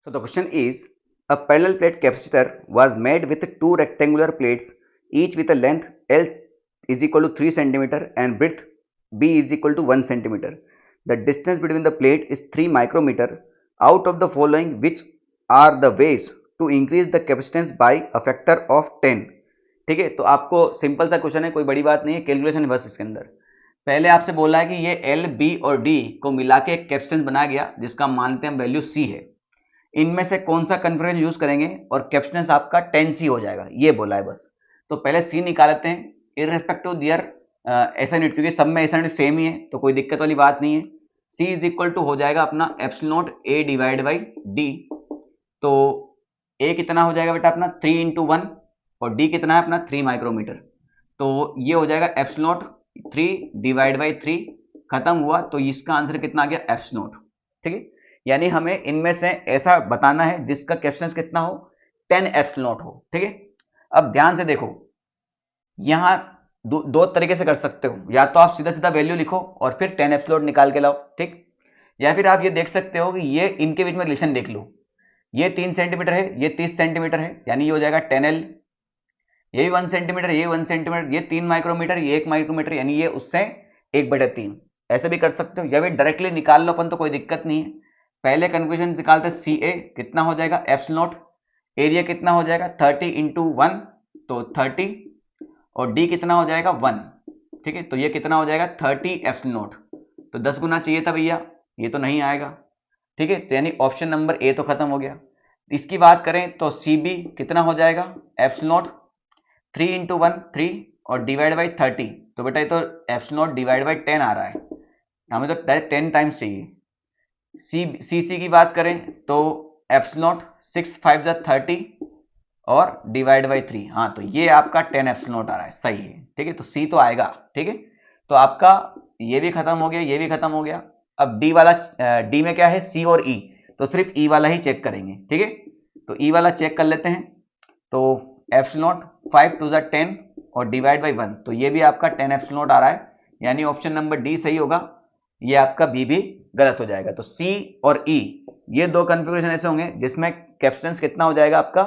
So the question is, a parallel plate capacitor was made with two rectangular plates, each with a length L is equal to 3 cm and breadth B is equal to 1 cm. The distance between the plate is 3 micrometer. Out of the following, which are the ways to increase the capacitance by a factor of 10? ठीक है, तो आपको simple सा question है, कोई बड़ी बात नहीं है, कैलकुलेशन बस इसके अंदर। पहले आपसे बोला है कि ये L, B और D को मिला के एक कैपेसिटेंस बना गया जिसका मानते हैं वैल्यू C है। इनमें से कौन सा कन्फिगरेशन यूज करेंगे और कैपेसिटेंस आपका 10C हो जाएगा, ये बोला है बस। तो पहले C निकाल लेते हैं इररेस्पेक्टिव दियर ऐसा यूनिट, क्योंकि सब में ऐसा यूनिट सेम ही है तो कोई दिक्कत वाली बात नहीं है। C इज इक्वल टू हो जाएगा अपना epsilon A divide by D। तो A कितना हो जाएगा बेटा अपना 3 इंटू 1 और D कितना है अपना 3 माइक्रोमीटर। तो ये हो जाएगा एप्सिलॉन 3 डिवाइड बाई 3, खत्म हुआ। तो इसका आंसर कितना आ गया एप्सिलॉन। ठीक है, यानी हमें इनमें से ऐसा बताना है जिसका कैपेसिटेंस कितना हो 10 एप्सिलॉन हो। ठीक है, अब ध्यान से देखो, यहां दो तरीके से कर सकते हो, या तो आप सीधा सीधा वैल्यू लिखो और फिर 10 एप्सिलॉन निकाल के लाओ, ठीक, या फिर आप ये देख सकते हो कि ये इनके बीच में रिलेशन देख लो, ये 3 सेंटीमीटर है, ये 30 सेंटीमीटर है, यानी ये हो जाएगा 10L, ये 1 सेंटीमीटर, ये 1 सेंटीमीटर, ये 3 माइक्रोमीटर, ये 1 माइक्रोमीटर, यानी ये उससे 1/3। ऐसे भी कर सकते हो, या फिर डायरेक्टली निकाल लो अपन, तो कोई दिक्कत नहीं है। पहले कन्फ्यूजन निकालते CA कितना हो जाएगा एप्सिलॉन, एरिया कितना हो जाएगा 30 इंटू 1 तो 30, और D कितना हो जाएगा 1। ठीक है, तो ये कितना हो जाएगा 30 एप्सिलॉन। तो 10 गुना चाहिए था भैया, ये तो नहीं आएगा। ठीक है, तो यानी ऑप्शन नंबर A तो खत्म हो गया। इसकी बात करें तो CB कितना हो जाएगा एप्सिलॉन 3 इंटू 1 3 और डिवाइड बाई 30। तो बेटा ये तो एप्सिलॉन डिवाइड बाई 10 आ रहा है, हमें तो डायरेक्ट 10 टाइम्स चाहिए। CC की बात करें तो एप्सिलॉन 6 5 30 और डिवाइड बाई 3, हाँ तो ये आपका 10 एप्सिलॉन आ रहा है, सही है। ठीक है, तो C तो आएगा। ठीक है, तो आपका ये भी खत्म हो गया, ये भी खत्म हो गया। अब D वाला, D में क्या है C और E, तो सिर्फ E वाला ही चेक करेंगे। ठीक है, तो E वाला चेक कर लेते हैं। तो एप्सिलॉन 5 2 10 और डिवाइड बाई 1, तो ये भी आपका 10 एप्सिलॉन आ रहा है, यानी ऑप्शन नंबर D सही होगा, ये आपका B भी गलत हो जाएगा। तो C और E ये दो कन्फिगरेशन ऐसे होंगे जिसमें कैपेसिटेंस कितना हो जाएगा आपका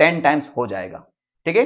10 टाइम्स हो जाएगा। ठीक है।